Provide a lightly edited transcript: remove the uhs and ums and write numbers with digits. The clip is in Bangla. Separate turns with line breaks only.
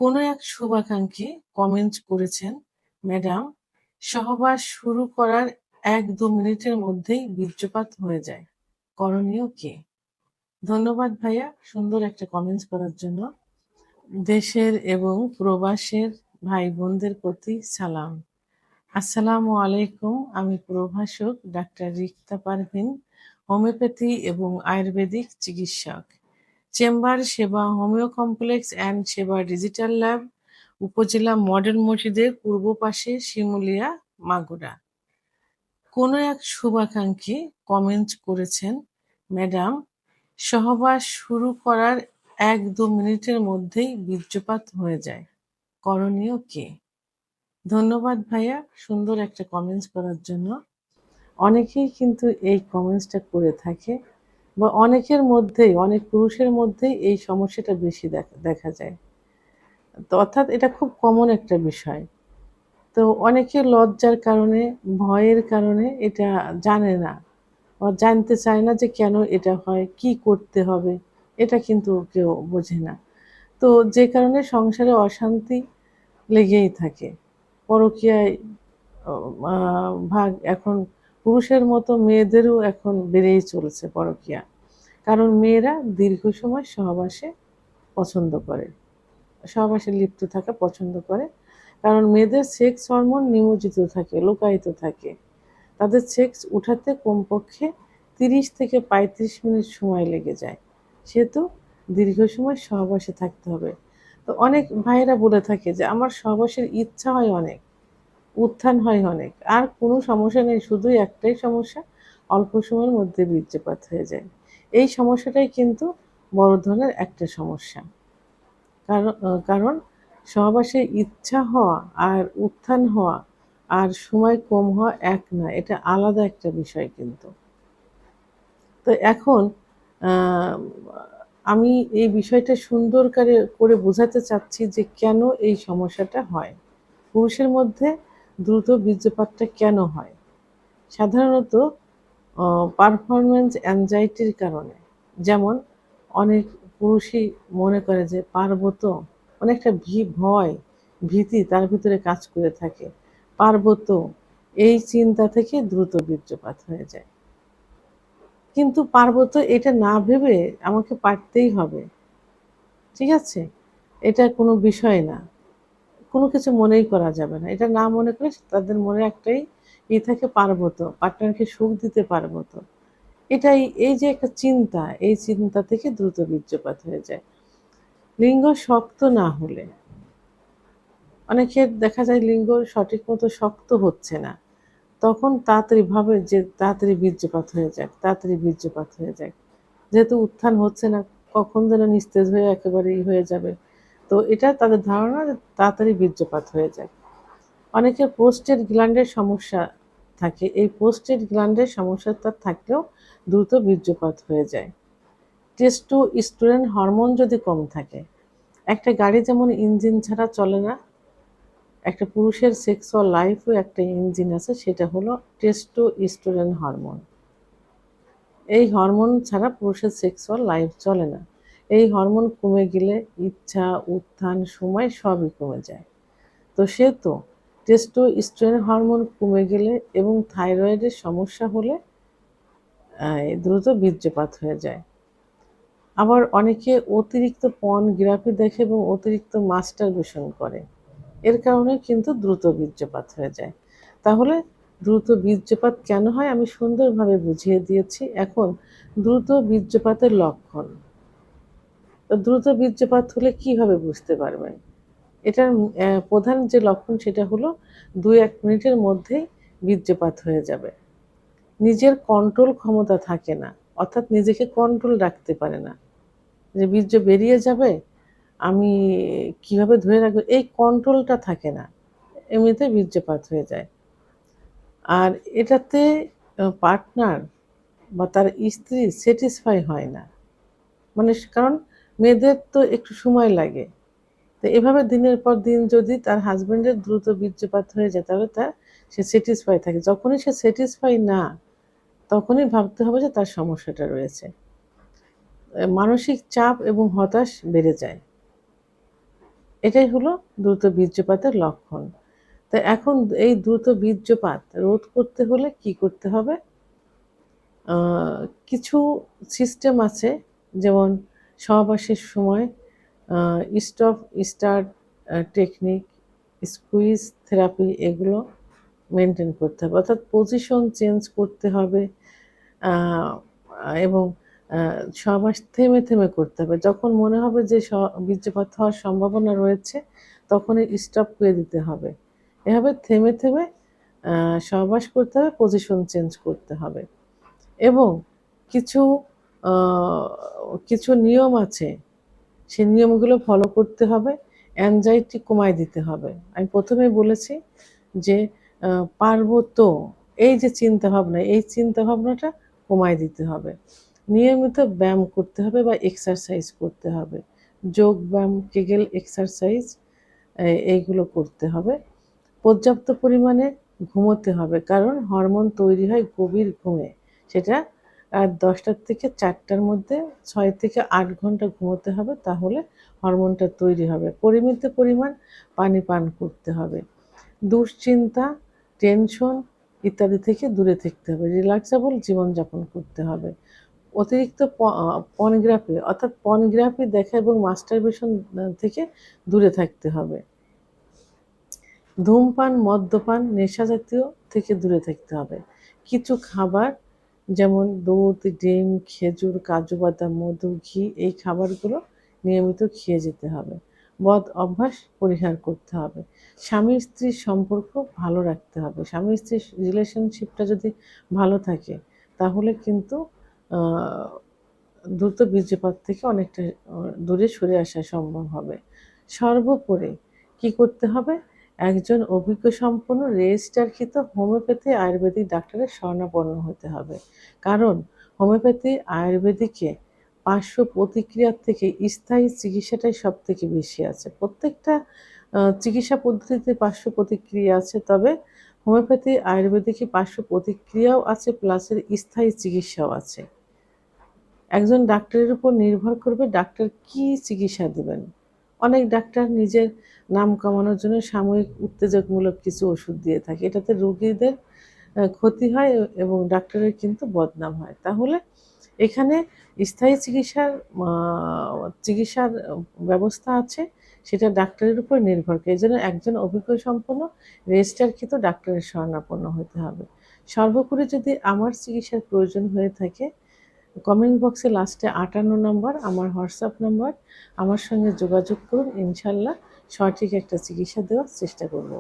কোনো এক শুভাকাঙ্ক্ষী কমেন্ট করেছেন, ম্যাডাম, সহবাস শুরু করার ১-২ মিনিটের মধ্যেই বীর্যপাত হয়ে যায়। করণীয় কি? ধন্যবাদ ভাইয়া সুন্দর একটা কমেন্টস করার জন্য। দেশের এবং প্রবাসের ভাই বোনদের প্রতি সালাম। আসসালামু আলাইকুম। আমি প্রভাষক ডাক্তার রিক্তা পারভীন, হোমিওপ্যাথি এবং আয়ুর্বেদিক চিকিৎসক। চেম্বার সেবা হোমিও কমপ্লেক্স অ্যান্ড সেবা ডিজিটাল ল্যাব, উপজেলা মডেল মসজিদের পূর্ব পাশে, শিমুলিয়া, মাগুরা। কোনো এক শুভাকাঙ্ক্ষী কমেন্ট করেছেন, ম্যাডাম, সহবাস শুরু করার ১-২ মিনিটের মধ্যেই বীর্যপাত হয়ে যায়। করণীয় কি? ধন্যবাদ ভাইয়া সুন্দর একটা কমেন্টস করার জন্য। অনেকেই কিন্তু এই কমেন্টসটা করে থাকে বা অনেক পুরুষের মধ্যেই এই সমস্যাটা বেশি দেখা যায়। তো অর্থাৎ এটা খুব কমন একটা বিষয়। তো অনেকে লজ্জার কারণে, ভয়ের কারণে এটা জানে না বা জানতে চায় না যে কেন এটা হয়, কি করতে হবে, এটা কিন্তু কেউ বোঝে না। তো যে কারণে সংসারে অশান্তি লেগেই থাকে। পরকীয়ায় অ আ ভাগ এখন পুরুষের মতো মেয়েদেরও এখন বেড়েই চলেছে পরকীয়া। কারণ মেয়েরা দীর্ঘ সময় সহবাসে পছন্দ করে। সহবাসে লিপ্ত থাকা পছন্দ করে। কারণ মেয়েদের সেক্স হরমোন নিমজ্জিত থাকে, লুকায়িত থাকে। তাদের সেক্স উঠাতে কমপক্ষে ৩০ থেকে ৩৫ মিনিট সময় লেগে যায়। সেহেতু দীর্ঘ সময় সহবাসে থাকতে হবে। তো অনেক ভাইয়েরা বলে থাকে যে, "আমার সহবাসের ইচ্ছা হয় অনেক, উত্থান হয় অনেক। আর কোনো সমস্যা নেই, শুধুই একটাই সমস্যা, অল্প সময়ের মধ্যে বীর্যপাত হয়ে যায়।" এই সমস্যাটাই কিন্তু বড় ধরনের একটা সমস্যা। কারণ সহবাসে ইচ্ছা হওয়া আর উত্থান হওয়া আর সময় কম হওয়া এক না। এটা আলাদা একটা বিষয় কিন্তু। তো এখন আ আমি এই বিষয়টা সুন্দর করে বোঝাতে চাচ্ছি যে কেন এই সমস্যাটা হয়? পুরুষের মধ্যে দ্রুত বীর্যপাতটা কেন হয়? সাধারণত অ পারফরম্যান্স অ্যাংজাইটির কারণে। যেমন অনেক পুরুষই মনে করে যে পারব তো? অনেকটা ভয়, ভীতি তার ভিতরে কাজ করে থাকে। পারব তো? এই চিন্তা থেকে দ্রুত বীর্যপাত হয়ে যায়। কিন্তু পারব তো এটা না ভেবে আমাকে পারতেই হবে। ঠিক আছে? এটা কোনো বিষয় না। কোনো কিছু মনেই করা যাবে না। এটা না মনে করে তাদের মনে একটাই থাকে পারব তো, পার্টনারকে সুখ দিতে পারব তো। এটাই এই যে একটা চিন্তা, এই চিন্তা থেকে দ্রুত বীর্যপাত হয়ে যায়। লিঙ্গ শক্ত না হলে, অনেকের দেখা যায় লিঙ্গ সঠিক মতো শক্ত হচ্ছে না। তখন তাড়াতাড়ি ভাবে যে তাড়াতাড়ি বীর্যপাত হয়ে যাক, তাড়াতাড়ি বীর্যপাত হয়ে যাক। যেহেতু উত্থান হচ্ছে না, কখন যেন নিস্তেজ হয়ে একেবারেই হয়ে যাবে। তো এটা তাদের ধারণা যে তাড়াতাড়ি বীর্যপাত হয়ে যায়। অনেকের প্রোস্টেট গ্ল্যান্ডের সমস্যা থাকে। এই প্রোস্টেট গ্ল্যান্ডের সমস্যাটা থাকলেও দ্রুত বীর্যপাত হয়ে যায়। টেস্টোস্টেরন হরমোন যদি কম থাকে, একটা গাড়ি যেমন ইঞ্জিন ছাড়া চলে না, একটা পুরুষের সেক্সুয়াল লাইফেও একটা ইঞ্জিন আছে, সেটা হলো টেস্টোস্টেরন হরমোন। এই হরমোন ছাড়া পুরুষের সেক্সুয়াল লাইফ চলে না। এই হরমোন কমে গেলে ইচ্ছা, উত্থান, সময় সবই কমে যায়। তো সেহেতু টেস্টোস্টেরন হরমোন কমে গেলে এবং থাইরয়েডের সমস্যা হলে দ্রুত বীর্যপাত হয়ে যায়। আবার অনেকে অতিরিক্ত পর্নোগ্রাফি দেখে এবং অতিরিক্ত মাস্টারবেশন করে। এর কারণে কিন্তু দ্রুত বীর্যপাত হয়ে যায়। তাহলে দ্রুত বীর্যপাত কেন হয় আমি সুন্দরভাবে বুঝিয়ে দিয়েছি। এখন দ্রুত বীর্যপাতের লক্ষণ। তো দ্রুত বীর্যপাত হলে কিভাবে বুঝতে পারবেন? এটার প্রধান যে লক্ষণ সেটা হলো ২-১ মিনিটের মধ্যেই বীর্যপাত হয়ে যাবে। নিজের কন্ট্রোল ক্ষমতা থাকে না। অর্থাৎ নিজেকে কন্ট্রোল রাখতে পারে না। যে বীর্য বেরিয়ে যাবে, আমি কিভাবে ধরে রাখবো এই কন্ট্রোলটা থাকে না। এমনিতে বীর্যপাত হয়ে যায়। আর এটাতে পার্টনার বা তার স্ত্রী স্যাটিসফাই হয় না। মানে কারণ মেয়েদের তো একটু সময় লাগে। তো এভাবে দিনের পর দিন যদি তার হাসব্যান্ডের দ্রুত বীর্যপাত হয়ে যায় তাহলে সে স্যাটিসফাই থাকে। যখনই সে স্যাটিসফাই না, তখনই ভাবতে হবে যে তার সমস্যাটা রয়েছে। মানসিক চাপ এবং হতাশ বেড়ে যায়। এটাই হলো দ্রুত বীর্যপাতের লক্ষণ। তো এখন এই দ্রুত বীর্যপাত রোধ করতে হলে কি করতে হবে? আ কিছু সিস্টেম আছে, যেমন সহবাসের সময় a stop start technique, squeeze therapy, এগুলো মেইনটেইন করতে হবে। অর্থাৎ পজিশন চেঞ্জ করতে হবে, আ এবং আ সহবাস থেমে, থেমে করতে হবে। যখন মনে হবে যে বীর্যপাত হওয়ার সম্ভাবনা রয়েছে, তখনই স্টপ করে দিতে হবে। এভাবে থেমে, থেমে আ সহবাস করতে হবে, পজিশন চেঞ্জ করতে হবে। এবং কিছু আ কিছু নিয়ম আছে, সেই নিয়মগুলো ফলো করতে হবে। অ্যাংজাইটি কমায় দিতে হবে। আমি ১ম এই বলেছি যে আ পারবো তো, এই যে চিন্তাভাবনা, এই চিন্তাভাবনাটা কমায় দিতে হবে। নিয়মিত ব্যায়াম করতে হবে বা এক্সারসাইজ করতে হবে। যোগব্যায়াম, কেগেল এক্সারসাইজ, এইগুলো করতে হবে। পর্যাপ্ত পরিমাণে ঘুমোতে হবে, কারণ হরমোন তৈরি হয় গভীর ঘুমে। সেটা রাত ১০টা থেকে ৪টার মধ্যে ৬ থেকে ৮ ঘন্টা ঘুমোতে হবে, তাহলে হরমোনটা তৈরি হবে। পরিমিত পরিমাণ পানি পান করতে হবে। দুশ্চিন্তা, টেনশন ইত্যাদি থেকে দূরে থাকতে হবে। রিল্যাক্সেবল জীবনযাপন করতে হবে। অতিরিক্ত পর্নোগ্রাফি, অর্থাৎ পর্নোগ্রাফি দেখা এবং মাস্টারবেশন থেকে দূরে থাকতে হবে। ধূমপান, মদ্যপান, নেশাজাতীয় থেকে দূরে থাকতে হবে। কিছু খাবার, যেমন দুধ, ডিম, খেজুর, কাজু বাদাম, মধু, ঘি, এই খাবারগুলো নিয়মিত খেয়ে যেতে হবে। বদ অভ্যাস পরিহার করতে হবে। স্বামী-স্ত্রীর সম্পর্ক ভালো রাখতে হবে। স্বামী-স্ত্রীর রিলেশনশিপটা যদি ভালো থাকে, তাহলে কিন্তু আ দ্রুত বীর্যপাত থেকে অনেকটা দূরে সরে আসা সম্ভব হবে। সর্বোপরি কি করতে হবে? একজন অভিজ্ঞসম্পন্ন রেজিস্টারকৃত হোমিওপ্যাথি আয়ুর্বেদিক ডাক্তারের শরণাপন্ন হতে হবে। কারণ হোমিওপ্যাথি আয়ুর্বেদিকে পার্শ্ব প্রতিক্রিয়ার থেকে স্থায়ী চিকিৎসাটাই সবথেকে বেশি আছে। প্রত্যেকটা চিকিৎসা পদ্ধতিতে পার্শ্ব প্রতিক্রিয়া আছে, তবে হোমিওপ্যাথি আয়ুর্বেদিকে পার্শ্ব প্রতিক্রিয়াও আছে, প্লাস এর স্থায়ী চিকিৎসাও আছে। একজন ডাক্তারের উপর নির্ভর করবে ডাক্তার কী চিকিৎসা দিবেন। অনেক ডাক্তার নিজের নাম কামানোর জন্য সাময়িক উত্তেজকমূলক কিছু ওষুধ দিয়ে থাকে। এটাতে রোগীদের ক্ষতি হয় এবং ডাক্তারের কিন্তু বদনাম হয়। তাহলে এখানে স্থায়ী আ চিকিৎসার ব্যবস্থা আছে, সেটা ডাক্তারের উপর নির্ভর করে। এজন্য একজন অভিজ্ঞসম্পন্ন রেজিস্টারকৃত ডাক্তারের শরণাপন্ন হতে হবে। সর্বোপরি যদি আমার চিকিৎসার প্রয়োজন হয়ে থাকে, কমেন্ট বক্সে লাস্টে ৫৮ নম্বর আমার হোয়াটসঅ্যাপ নাম্বার। আমার সঙ্গে যোগাযোগ করুন। ইনশাআল্লাহ সঠিক একটা চিকিৎসা দেওয়ার চেষ্টা করব।